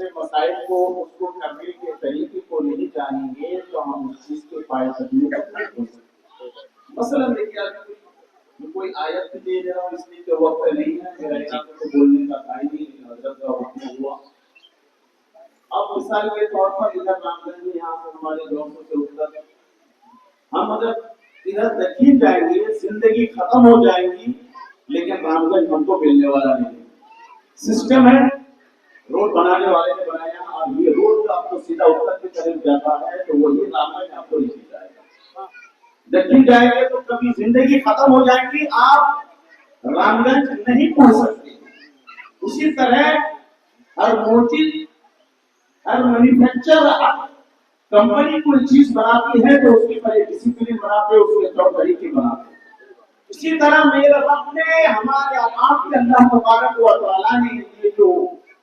سے مسائل کو اس کو کرنے کے طریقے کو نہیں جانیں گے تو ہم اس چیز کے پائے قدمی تک نہیں ہو سکتے. مثلاً دیکھیے کوئی آیت دے رہا ہوں اس لیے کہ وقت نہیں ہے میرا یہاں کو بولنے کا ٹائم نہیں حضرت کا وقت ہوا. اب مثال کے طور پر ادھر رام گنج میں یہاں سے ہمارے دوستوں سے اتر ہم اگر ادھر دکھین جائیں گے زندگی ختم ہو جائے گی لیکن رام گنج ہم کو ملنے والا نہیں. سسٹم ہے روڈ بنانے والے نے بنایا اور یہ روڈ آپ کو سیدھا اتر کی طرف جاتا ہے تو وہی رام گنج آپ کو لے جائے گا. دکھین جائیں گے تو کبھی زندگی ختم ہو جائے گی آپ رام گنج نہیں پہنچ سکتے. اسی طرح ہر موٹی ہر مینوفیکچر کمپنی کوئی چیز بناتی ہے تو اس کی پہلے ڈسپلن بناتے ہیں اس کے طور طریقے بناتے ہیں. اسی طرح میرے رب نے ہمارے آپ کے اللہ تبارک و تعالیٰ نے یہ جو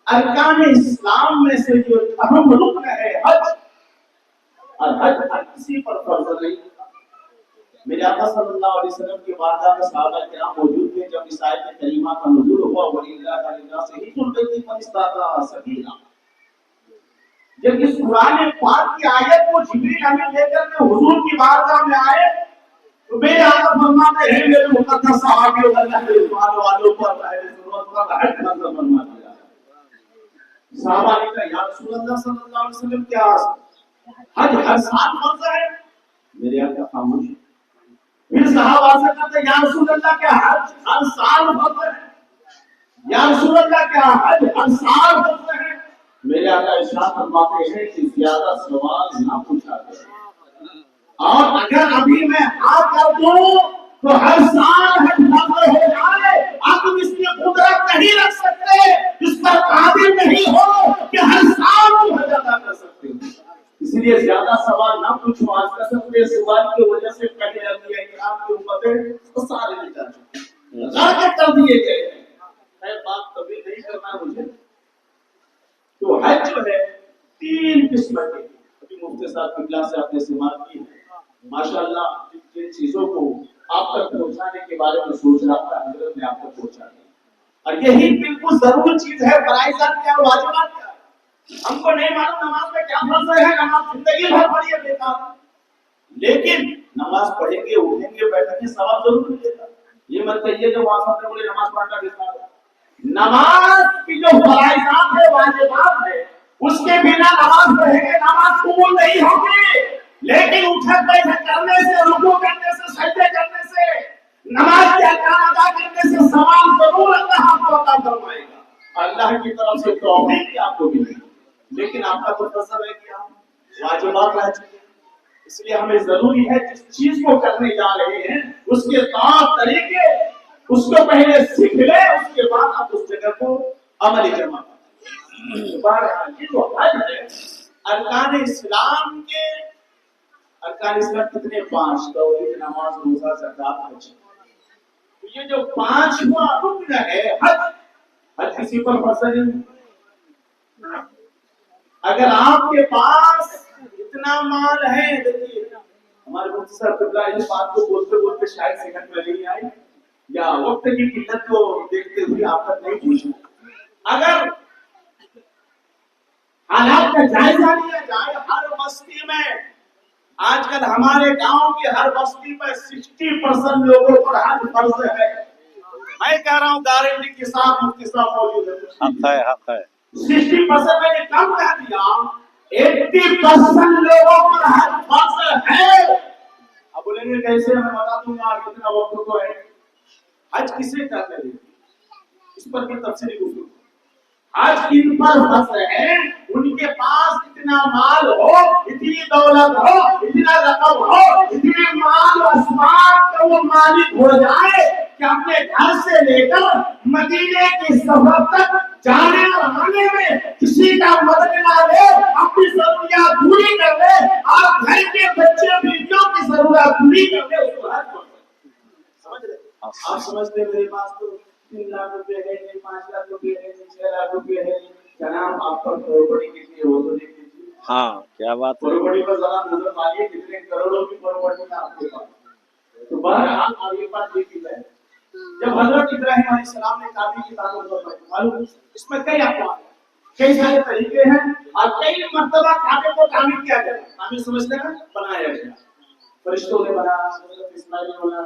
ارکان اسلام میں سے جو اہم رکن ہے حج اور حج ہر کسی پر فرض نہیں. میرے آقا صلی اللہ علیہ وسلم کی بارگاہ میں صحابہ کرام موجود تھے جب اس آیت کریمہ کا نزول ہوا وَلِلَّهِ عَلَى النَّاسِ حِجُّ الْبَيْتِ مَنِ اسْتَطَاعَ سَبِيلًا. جب اس قرآن پاک کی آیت کو جبریل امین لے کر کے حضور کی بارگاہ میں آئے تو میرے آقا فرماتے ہیں میرے مقدس صحابیوں اللہ کے رضوان والوں پر پہلے ضرورت پر حج فرض فرما دیا. صحابہ نے کہا یا رسول اللہ صلی اللہ علیہ وسلم کیا حج ہر سال فرض ہے؟ میرے آقا خاموش. پھر صحابہ سے کہتے ہیں یا رسول اللہ کیا حج ہر سال فرض ہے؟ یا رسول اللہ کیا حج ہر سال فرض ہے؟ میرے آقا ارشاد فرماتے ہیں کہ زیادہ سوال نہ پوچھا کرے اور اگر ابھی میں ہاں کر دوں تو ہر سال حج فرض ہو جائے. آپ اس کی قدرت نہیں رکھ سکتے اس پر قادر نہیں ہو کہ ہر سال حج ادا کر سکتے. اس لیے زیادہ سوال نہ پوچھو. آج کا سب کے سوال کی وجہ سے پہلے رکھتی ہے کہ آپ کے امتیں تو سارے نہیں جا چکے غلط کر دیے گئے ہیں. بات کبھی نہیں کرنا مجھے. تو حج جو ہے 3 قسم کے ابھی مفتی صاحب کی کلاس سے آپ نے سماعت کی ہے ماشاءاللہ. جن چیزوں کو آپ تک پہنچانے کے بارے میں سوچ رہا تھا حضرت نے آپ تک پہنچا دیا اور یہی بالکل ضرور چیز ہے. فرائض کیا واجبات کیا ہم کو نہیں معلوم. نماز میں کیا فرض ہے نماز زندگی بھر پڑھی ہے بیکار لیکن نماز پڑھیں گے اٹھیں گے بیٹھیں گے ثواب ضرور ملے گا. یہ مت کہیے کہ وہاں سب نے بولے نماز پڑھنا کتنا ہے. نماز کی جو فرائضات ہے واجبات ہے اس کے بنا نماز پڑھیں گے نماز قبول نہیں ہوگی. لیکن اٹھک بیٹھک کرنے سے رکوع کرنے سے سجدے کرنے سے نماز کے ارکان ادا کرنے سے ثواب ضرور اللہ آپ کو عطا فرمائے گا. اللہ کی طرف سے توفیق آپ کو ملے گی. لیکن آپ کا تو تصور ہے کہ ہم واجبات رہ چکے ہیں. اس لیے ہمیں ضروری ہے جس چیز کو کرنے جا رہے ہیں اس کے طور طریقے اس کو پہلے سیکھ لے اس کے بعد آپ اس جگہ کو عملی جمع کریں. بہرحال یہ جو حج ہے ارکان اسلام کے ارکان اسلام کتنے 5 توحید نماز روزہ زکات حج. یہ جو 5واں رکن ہے حج حج کسی پر فرض نہیں. اگر آپ کے پاس اتنا مال ہے دیکھیے ہمارے مفتی صاحب قبلہ اس بات کو بولتے بولتے شاید سمجھ میں نہیں آئی یا وقت کی قلت کو دیکھتے ہوئے آپ تک نہیں پوچھا. اگر حالات کا جائزہ لیا جائے ہر بستی میں آج کل ہمارے گاؤں کی ہر بستی میں 60% لوگوں پر حج فرض ہے. میں کہہ رہا ہوں گارنٹی کے ساتھ مفتی صاحب موجود ہے. حق ہے 60% میں نے کم کہہ دیا 80% لوگوں پر حج فرض ہے. اب بولیں گے کیسے میں بتا دوں گا کتنا وقت تو ہے. حج کسے کہتے ہیں اس پر بھی تفصیلی گفتگو. حج کن پر فرض ہے ان کے پاس اتنا مال ہو اتنی دولت ہو اتنا رقم ہو اتنے مال و اسباب کا وہ مالک ہو جائے کہ اپنے گھر سے لے کر مدینے کے سفر تک جانے اور آنے میں کسی کا مدد نہ لے اپنی ضروریات پوری کر لے اور گھر کے بچے بیٹیوں کی ضرورت پوری کر لے اس کو حج سمجھ رہے. آپ سمجھتے میرے پاس تو 3 لاکھ روپے ہے 5 لاکھ روپے ہے 6 لاکھ روپے ہے جناب آپ پر پروپرٹی کتنی ہو تو دیکھ لیجیے. ہاں کیا بات ہے. پروپرٹی پر ذرا نظر ماریے کتنے کروڑوں کی پروپرٹی ہے آپ کے پاس. تو بہرحال آپ یہ بات دیکھی ہے جب حضرت ابراہیم علیہ السلام نے کعبے کی تعمیر فرمائی معلوم اس میں کئی اقوال ہیں. کئی سارے طریقے ہیں اور کئی مرتبہ کعبے کو تعمیر کیا گیا. تعمیر سمجھتے ہیں بنایا گیا. فرشتوں نے بنایا, حضرت اسماعیل نے بنایا,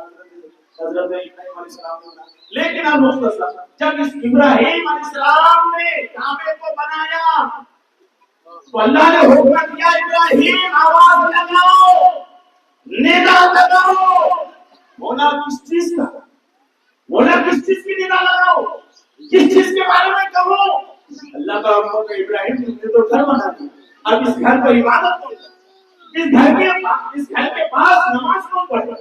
حضرت ابراہیم علیہ السلام نے بنایا. لیکن اب مختصر جب اس ابراہیم علیہ السلام نے کعبے کو بنایا تو اللہ نے حکم دیا ابراہیم آواز لگاؤ, ندا لگاؤ. مولا کس چیز کا, مولا کس چیز کی ندا لگاؤ, کس چیز کے بارے میں کہو. اللہ کا حکم ہے ابراہیم تم نے تو گھر بنا دیا, اب اس گھر پر عبادت کرو, اس گھر کے پاس نماز کو پڑھو,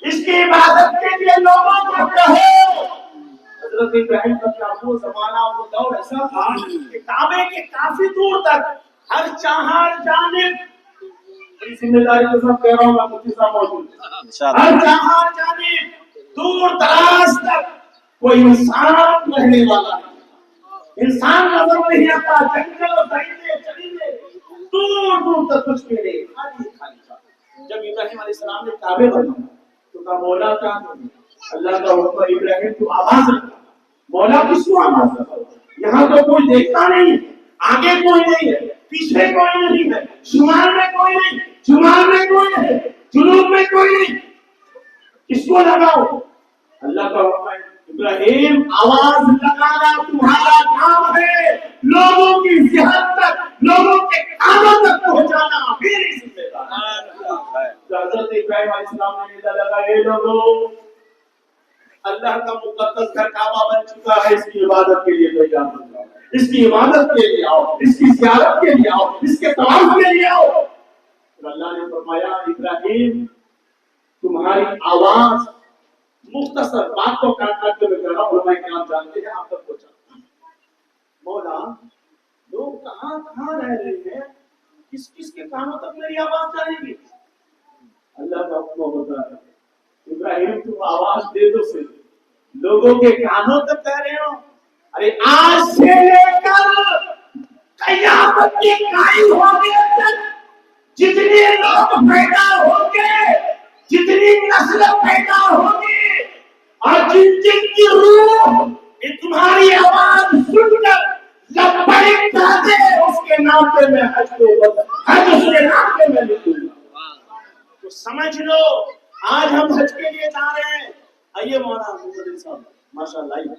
اس کی عبادت کے لیے لوگوں کو کہو. حضرت ابراہیم کا وہ زمانہ وہ دور ایسا تھا کہ کعبے کے کافی دور تک ہر چہار جانب, بڑی ذمہ داری کے ساتھ کہہ رہا ہوں میں, مفتی صاحب موجود ہیں, ہر چہار جانب دور دراز تک کوئی انسان رہنے والا نہیں, انسان نظر نہیں آتا. جنگل درندے چرندے دور دور تک کچھ بھی نہیں, خالی خالی تھا. جب ابراہیم علیہ السلام نے کعبے بنایا تو کہا مولا کیا کریں. اللہ کا حکم ابراہیم تو آواز لگا. مولا کس کو آواز لگا, یہاں تو کوئی دیکھتا نہیں, آگے کوئی نہیں ہے, پیچھے کوئی نہیں ہے, شمال میں کوئی نہیں, شمال میں کوئی نہیں, جنوب میں کوئی نہیں, کس کو لگاؤ. اللہ کا حکم ہے ابراہیم آواز لگانا تمہارا کام ہے, لوگوں کی ذہن تک, لوگوں کے کانوں تک پہنچانا میری ذمہ داری ہے. حضرت ابراہیم علیہ السلام نے ندا لگایا, اے لوگوں اللہ کا مقدس گھر کعبہ بن چکا ہے, اس کی عبادت کے لیے تیار ہو جاؤ, اس کی عبادت کے لیے آؤ, اس کی زیارت کے لیے آؤ, اس کے طواف کے لیے آؤ. تو اللہ نے فرمایا ابراہیم تمہاری آواز, مختصر بات کو کاٹ کاٹ کے میں کہہ رہا ہوں, علماء کرام جانتے ہیں آپ تک پہنچا. مولا لوگ کہاں کہاں رہ رہے ہیں, کس کس کے کانوں تک میری آواز جائے گی. اللہ کا حکم ہوتا ہے ابراہیم تم آواز دے دو سے لوگوں کے کانوں تک کہہ رہے ہو. ارے آج سے لے کر قیامت کے قائم ہونے تک جتنے لوگ پیدا ہوں گے, جتنی نسل پیدا ہوگی, اور جن جن کی روح تمہاری آواز سن کر لبیک کہتے ہیں, اس کے نام پہ میں حج کو حج اس کے نام پہ میں لکھوں گا. تو سمجھ لو آج ہم حج کے لیے جا رہے ہیں. آئیے مولانا محمد صاحب ماشاءاللہ.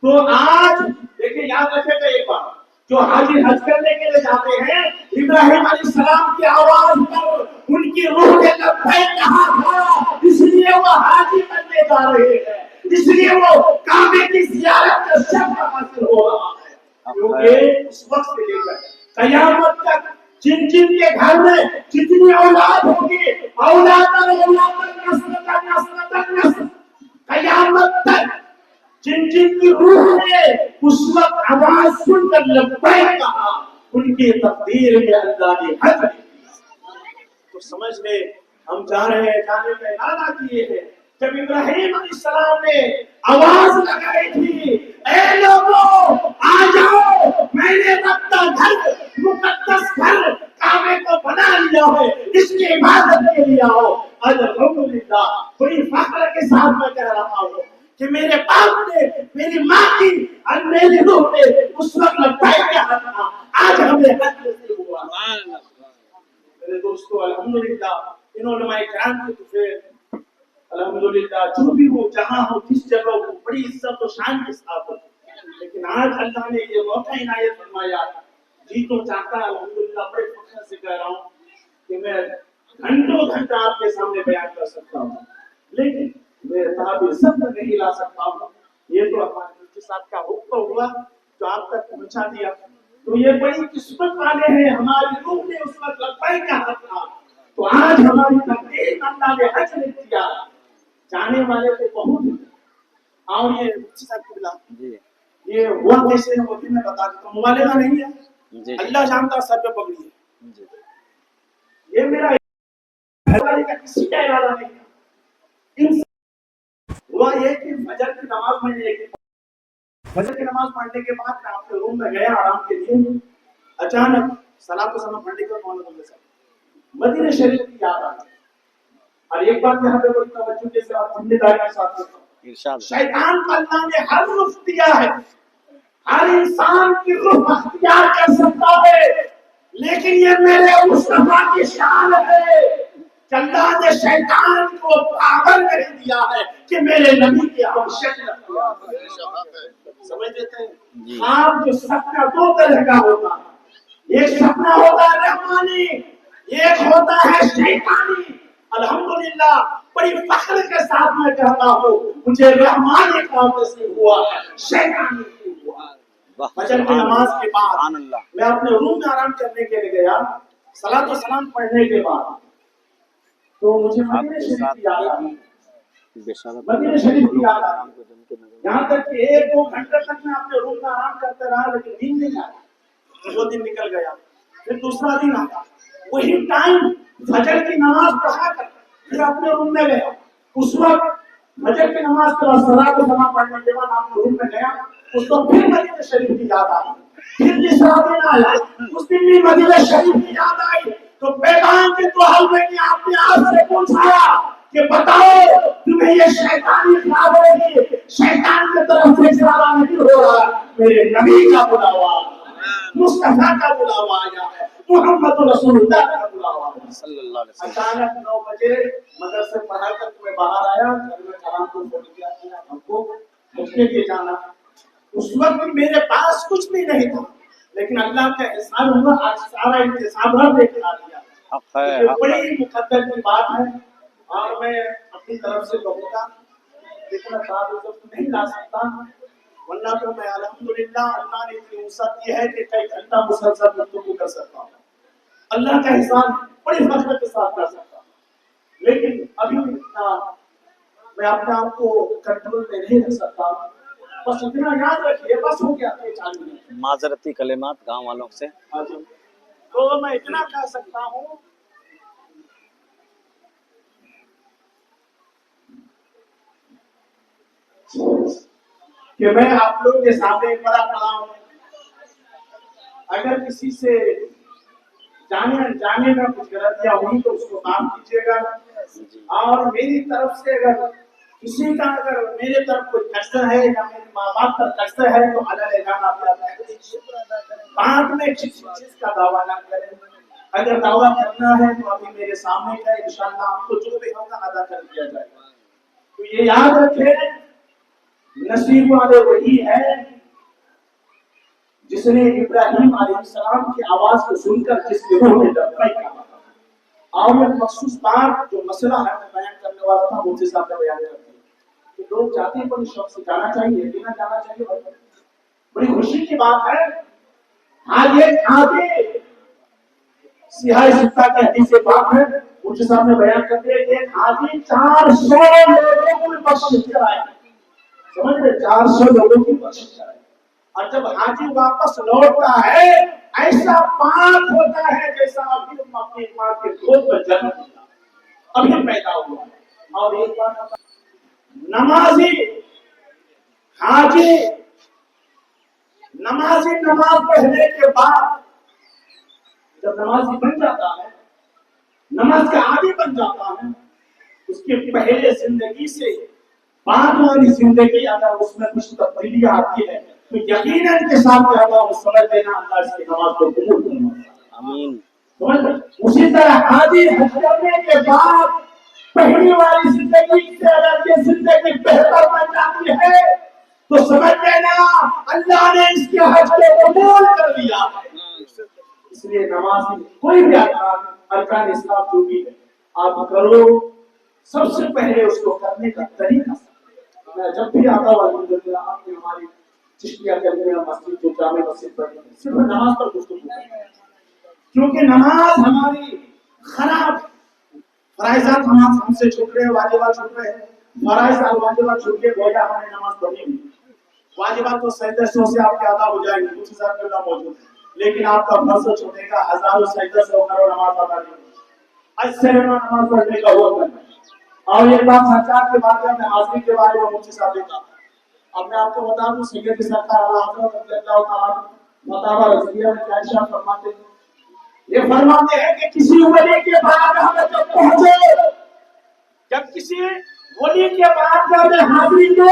تو آج دیکھیں یاد رکھے گا ایک بات, جو حاجی حج کرنے کے لیے جاتے ہیں ابراہیم علیہ السلام کی آواز پر ان کی روح نے لبیک کہا تھا, اس لیے وہ حاجی بننے جا رہے ہیں, اس لیے وہ کعبے کی زیارت کا شرف حاصل ہو رہا ہے. کیونکہ اس وقت سے لے کر قیامت تک جن جن کے گھر میں جتنی اولاد ہوگی, اولاد نسل قیامت تک جن جن کی روح نے اس وقت آواز سن کر لبیک کہا, ان کی تقدیر میں اللہ نے حج کی. تو سمجھ لے ہم جا رہے ہیں, جانے کا ارادہ کیے ہیں. جب ابراہیم علیہ السلام نے آواز لگائی تھی, اے لوگوں آ جاؤ, میں نے رب کا گھر, مقدس گھر کعبے کو بنا لیا ہے, اس کی عبادت کے لیے آؤ. الحمدللہ بڑی فخر کے ساتھ میں کہہ رہا ہوں کہ میرے باپ نے, میری ماں کی اور میری روح نے اس وقت لبیک کہا تھا, آج ہمیں حج نصیب ہوا. میرے دوستو الحمدللہ ان علماء کرام کے طفیل الحمدللہ جو بھی ہو, جہاں ہو, جس جگہ ہو, بڑی عزت و شان کے ساتھ ہو. لیکن آج اللہ نے یہ موقع عنایت فرمایا, جی تو چاہتا ہے الحمدللہ بڑے فخر سے کہہ رہا ہوں کہ میں گھنٹوں گھنٹہ آپ کے سامنے بیان کر سکتا ہوں, لیکن میرے تعبیر سب تک نہیں لا سکتا ہوں. یہ تو ہمارے مفتی صاحب کا حکم ہوا جو آپ تک پہنچا دیا. تو یہ بڑی قسمت والے ہیں, ہماری روح نے اس وقت لبیک کہا تھا. تو آج ہماری تقدیر اللہ نے حج نے کیا, جانے والے کو بہت. اور یہ مفتی صاحب کو بلا جی, یہ ہوا کیسے ہے وہ بھی میں بتا دیتا ہوں. مبالغہ نہیں ہے, اللہ جانتا, سر پہ پکڑی ہے. یہ میرا کا کسی کا ارادہ نہیں تھا. ہوا یہ کہ فجر کی نماز میں نے فجر کی نماز پڑھنے کے بعد میں اپنے روم میں گیا آرام کے لیے. اچانک صلاۃ السلام پڑھنے کے بعد مدینہ شریف کی یاد آئی. اور ایک بات یہاں پہ بڑی توجہ کے ساتھ ذمہ داری کے ساتھ کرتا ہوں, شیطان کو اللہ نے ہر روح دیا ہے, ہر انسان کی روح اختیار کر سکتا ہے، لیکن یہ میرے مصطفیٰ کی شان ہے کہ اللہ نے شیطان کو پاگل کر دیا ہے کہ میرے نبی کی ہمشکل سمجھ لیتے ہیں۔ خواب جو سپنا دو طرح کا ہوتا ہے، ایک سپنا ہوتا ہے رحمانی، ایک ہوتا ہے شیطانی۔ الحمدللہ بڑی فخر کے ساتھ میں کہتا ہوں مجھے رحمانی کام نصیب ہوا ہے، شیطانی نہیں ہوا۔ فجر کی نماز کے بعد میں اپنے روم میں آرام کرنے کے لیے گیا، صلاۃ و سلام پڑھنے کے بعد تو مجھے مدینہ شریف کی یاد آئی، مدینہ شریف کی یاد آئی، یہاں تک کہ 1-2 گھنٹے تک میں اپنے روم میں آرام کرتے رہا لیکن نیند نہیں آئی۔ وہ دن نکل گیا، پھر دوسرا دن آیا، وہی ٹائم فجر کی نماز پڑھا کر پھر اپنے روم میں گیا۔ اس وقت فجر کی نماز کے بعد صلاۃ و سلام پڑھنے کے بعد اپنے روم میں گیا، اس وقت پھر مدینہ شریف کی یاد آئی۔ پھر تیسرا دن آیا، اس دن بھی مدینہ شریف کی یاد آئی تو پیغام کے تو حل میں نے اپنے آپ سے پوچھا کہ بتاؤ تمہیں یہ شیطانی خواب ہے، شیطان کی طرف سے اشارہ نہیں ہو رہا، میرے نبی کا بلاوا، مصطفیٰ کا بلاوا آیا ہے، محمد رسول اللہ کا بلاوا ہے صلی اللہ علیہ وسلم۔ اچانک 9 بجے مدرسے پڑھا کر میں باہر آیا، گھر میں کلام کو چھوڑ دیا، ہم کو مجھے کے جانا۔ اس وقت میرے پاس کچھ بھی نہیں تھا لیکن اللہ کا احسان ہوا، آج سارا انتظام رب لے کے آ گیا۔ یہ بڑی مقدر کی بات ہے اور میں اپنی طرف سے کہوں گا اتنا تعارف نہیں لا سکتا، ورنہ تو میں الحمدللہ اللہ نے اتنی وسعت دی ہے کہ کئی گھنٹہ مسلسل گفتگو کر سکتا ہوں، اللہ کا احسان بڑی فخر کے ساتھ کر سکتا ہوں، لیکن ابھی اتنا میں اپنے آپ کو کنٹرول میں نہیں رکھ سکتا۔ بس اتنا یاد رکھیے، بس ہو گیا 4 منٹ معذرتی کلمات گاؤں والوں سے۔ تو میں اتنا کہہ سکتا ہوں کہ میں آپ لوگوں کے سامنے بڑا کھڑا ہوں، اگر کسی سے جانے میں کچھ غلطیاں ہوئی تو اس کو معاف کیجیے گا، اور میری طرف سے اگر کسی کا اگر میرے طرف کوئی قصر ہے یا میرے ماں باپ کا قصر ہے تو اللہ جان آپ بعد میں کسی چیز کا دعویٰ نہ کریں، اگر دعویٰ کرنا ہے تو ابھی میرے سامنے کا انشاءاللہ آپ کو جو بھی ہوگا ادا کر دیا جائے گا۔ تو یہ یاد رکھیں نصیب والے وہی ہے جس نے ابراہیم علیہ السلام کی آواز کو سن کر جس کے روح میں لبیک کہا۔ اور ایک مخصوص بات جو مسئلہ ہے میں بیان کرنے والا تھا مفتی صاحب نے بیان کر دیا کہ لوگ چاہتے ہیں پر شوق سے جانا چاہیے کہ نہ جانا چاہیے، بڑی خوشی کی بات ہے۔ آج ایک آگے سیاہ ستہ کی حدیث پاک ہے، مفتی صاحب نے بیان کر دیا کہ ایک آدمی 400 لوگوں کو بخشش کرائے، سمجھ رہے 400 لوگوں کی بخشش کرائے، اور جب حاجی واپس لوٹتا ہے ایسا پاک ہوتا ہے جیسا ابھی اپنی ماں کے گود میں جنم لیا، ابھی پیدا ہوا ہے۔ اور ایک بات نمازی حاجی نمازی نماز پڑھنے کے بعد جب نمازی بن جاتا ہے، نماز کا عادی بن جاتا ہے، اس کے پہلے زندگی سے بعد والی زندگی اگر اس میں کچھ تبدیلی آتی ہے تو یقیناً کے ساتھ کہتا ہوں سمجھ لینا اللہ اس کی نماز کو قبول کرنا۔ آمین۔ اسی طرح حاجی حج کرنے کے بعد پہلی والی زندگی سے اگر یہ زندگی بہتر بن جاتی ہے تو سمجھ لینا اللہ نے اس کے حج کو قبول کر لیا۔ اس لیے نمازی کوئی بھی ارکان اسلام جو بھی ہے آپ کرو، سب سے پہلے اس کو کرنے کا طریقہ میں جب بھی آتا ہوں الحمدللہ آپ نے ہماری چشتیہ کے اندر مسجد جو جامع مسجد پر صرف نماز پر گفتگو کرتے ہیں، کیونکہ نماز ہماری خراب فرائضات ہم سے چھوٹ رہے ہیں، واجبات چھوٹ رہے ہیں، فرائض اور واجبات چھوٹ کے گویا ہم نے نماز پڑھی نہیں، واجبات تو سجدے سے آپ کے ادا ہو جائیں گے، کچھ حساب اللہ موجود ہے، لیکن آپ کا فرض چھوٹے گا، ہزاروں سجدے سے ہوگا نماز ادا نہیں ہوگی، اج سے نماز پڑھنے کا ہوا کرنا۔ اور ایک بات سرکار کے بارے میں حاضری کے بارے میں مجھے صاحب نے کہا، اب میں آپ کو بتا دوں سید سرکار حضرت رضی اللہ تعالیٰ فتاوی رضویہ میں کیا ارشاد فرماتے ہیں، یہ فرماتے ہیں کہ کسی ولی کے بعد ہمیں جب پہنچے، جب کسی ولی کے بعد میں حاضری دو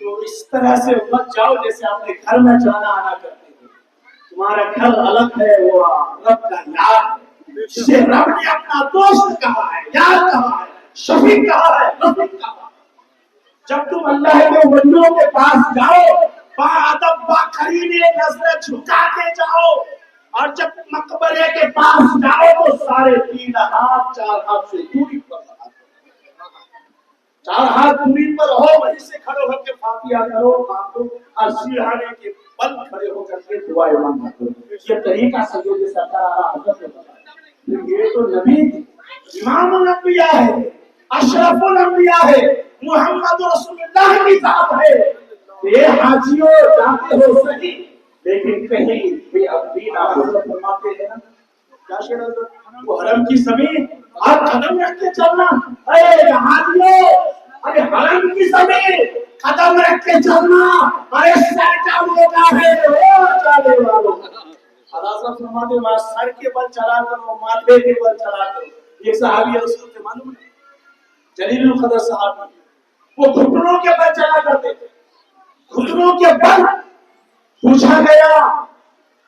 تو اس طرح سے مت جاؤ جیسے اپنے گھر میں جانا آنا کرتے ہیں، ہمارا گھر الگ ہے، وہ رب کا یار ہے، جسے رب نے اپنا دوست کہا ہے، یار کہا ہے، شفیق کہا ہے، رفیق کہا ہے۔ جب تم اللہ کے بندوں کے پاس جاؤ، باادب باقرینے نظریں جھکا کے جاؤ، اور جب مقبرے کے پاس جاؤ تو سارے 3 ہاتھ 4 ہاتھ سے دوری پر رہا، 4 ہاتھ دوری پر ہو، وہیں سے کھڑے ہو کے فاتحہ کرو، مانگو، اور سیڑھانے کے بل کھڑے ہو کر کے دعائیں مانگا کرو۔ یہ طریقہ سید سرکار اعلیٰ حضرت نے بتایا۔ یہ تو نبی امام الانبیاء ہے، اشرف الانبیاء ہے، محمد رسول اللہ کی ذات ہے۔ یہ حاجیوں جاتے ہو صحیح، لیکن کہیں بھی ابدین حضرت فرماتے ہیں نا، کیا شعر حضرت؟ وہ حرم کی زمین اور قدم رکھ کے چلنا، اے حاجیوں، ارے حرم کی زمین قدم رکھ کے چلنا، ارے سر کا موقع ہے او چلے والوں۔ حضرت فرماتے ہیں سر کے بل چلا کرو، ماتھے کے بل چلا کرو۔ ایک صحابی رسول کے معلوم ہے جلیل القدر صحابی، وہ گھٹنوں کے بل چلا کرتے تھے، گھٹنوں کے بل۔ پوچھا گیا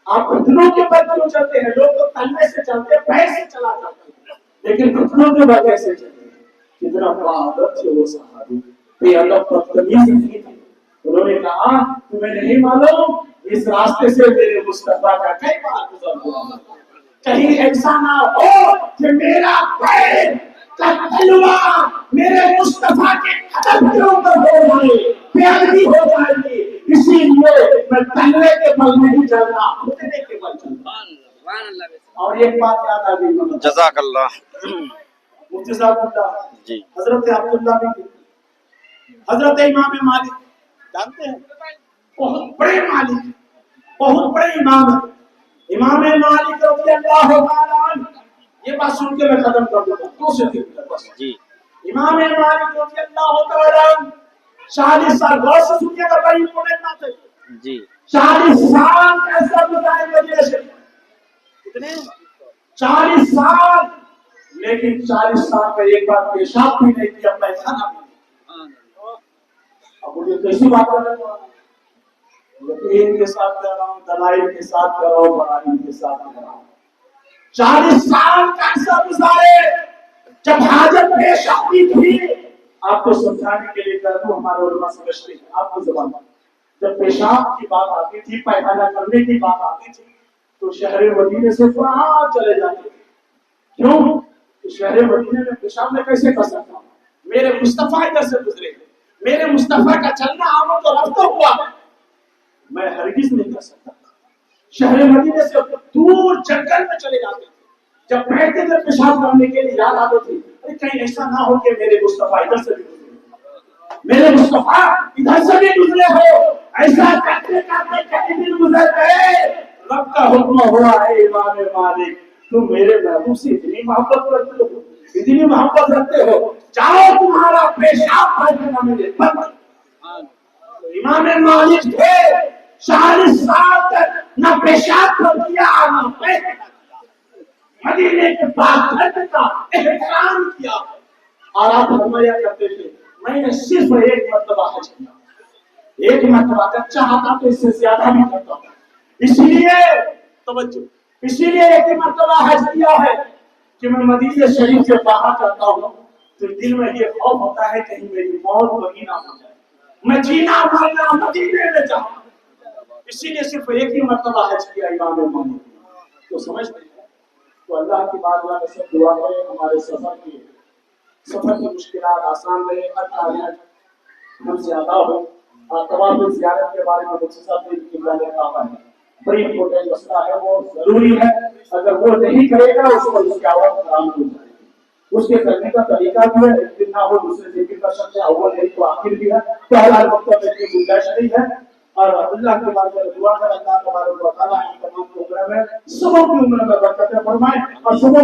آپ گھٹنوں کے بل کیوں چلتے ہیں؟ لوگ تو تلوے سے چلتے، پیر سے چلا کرتے ہیں، لیکن گھٹنوں کے بل کیسے چلتے ہیں؟ کتنا بہادر تھے وہ صحابی، بے ادب بدتمیز نہیں تھے۔ انہوں نے کہا تمہیں نہیں معلوم اس راستے سے میرے مصطفیٰ کا کئی بار گزر ہوا، کہیں ایسا نہ ہو کہ میرا پیر کا تلوار میرے مصطفیٰ کے قدم کے اوپر ہو جائے، بےادبی ہو جائے گی، اسی لیے میں تلوے کے بل نہیں چلتا، گھٹنے کے بل چلتا۔ اور ایک بات یاد آ گئی، جزاک اللہ مفتی صاحب اللہ جی، حضرت عبداللہ بن حضرت امام مالک جانتے ہیں، بہت بڑے مالک، بہت بڑے امام ہیں، امام مالک رضی اللہ تعالیٰ عنہ۔ یہ بات سن کے میں ختم کر دوں گا، دوسرے دن بس جی، امام مالک رضی اللہ تعالیٰ عنہ 40 سال، غور سے سنیے گا، بڑی امپورٹنٹ بات ہے، جی، 40 سال کیسا گزارے مدینے سے؟ کتنے؟ 40 سال، لیکن 40 سال میں ایک بار پیشاب بھی نہیں کیا، پیخانہ بھی نہیں۔ اب مجھے کیسی بات کر رہے ہیں؟ یقین کے ساتھ کر رہا ہوں، دلائل کے ساتھ کر رہا ہوں، بڑائی کے ساتھ کر رہا ہوں۔ 40 سال کیسا گزارے؟ جب حاجت پیش آتی تھی، آپ کو سمجھانے کے لیے کہہ دوں، ہمارے علماء سمجھتے ہیں آپ کو زبان میں، جب پیشاب کی بات آتی تھی، پیخانہ کرنے کی بات آتی تھی، تو شہر مدینے سے وہاں چلے جاتے تھے۔ کیوں؟ شہر مدینے میں پیشاب میں کیسے کر سکتا ہوں؟ میرے مصطفیٰ ادھر سے گزرے، میرے مصطفیٰ کا چلنا آمد و رفت ہوا، میں ہرگز نہیں کر سکتا۔ شہر مدینے سے دور جنگل میں چلے جاتے تھے، جب بیٹھتے تھے پیشاب کرنے کے لیے یاد آتے تھے، کہیں ایسا نہ ہو کہ میرے مصطفیٰ ادھر سے بھی گزرے، میرے مصطفیٰ ادھر سے بھی گزرے ہو، ایسا کرتے کرتے کہیں دن گزر گئے، رب کا حکم ہوا ہے امام مالک تم میرے محبوب سے اتنی محبت رکھتے ہو، اتنی محبت رکھتے ہو، جاؤ تمہارا پیشاب پیخانہ میں بند۔ امام مالک تھے 40 سال تک نہ پیشاب کر دیا نہ پیخانہ، مدینے کے پاک کا احترام کیا، اور آپ فرمایا کرتے تھے میں نے صرف ایک مرتبہ حج کیا، ایک مرتبہ، اگر چاہتا تو اس سے زیادہ بھی کرتا ہوں، اس لیے توجہ، اسی لیے ایک مرتبہ حج کیا ہے کہ میں مدینہ شریف سے باہر کرتا ہوں تو دل میں یہ خوف ہوتا ہے کہیں میری موت وہی نہ ہو جائے، میں جینا مرنا مدینے میں جاؤں، اسی لیے صرف ایک ہی مرتبہ حج کیا امام مالک۔ تو سمجھتے ہیں، تو اللہ کی بارگاہ میں سب دعا کریں ہمارے سفر کی مشکلات آسان رہے، ہر کامیاب ہم سے ادا ہو، اور تمام زیارت کے بارے میں مجھے سب نے قبلہ نے کہا ہے، بڑی امپورٹنٹ مسئلہ ہے، وہ ضروری ہے، اگر وہ نہیں کرے گا اس کو اس کی آواز حرام ہو جائے گی، اس کے کرنے کا طریقہ بھی ہے، ایک دن نہ ہو دوسرے دن بھی کر سکتے ہیں، اول نہیں تو آخر بھی ہے، پہلا وقت میں اتنی گنجائش نہیں ہے، اور اللہ کے بارے میں دعا کر اللہ تبارک و تعالیٰ ہم تمام کو عمر میں سبوں کی عمر میں برکتیں فرمائے، اور سبوں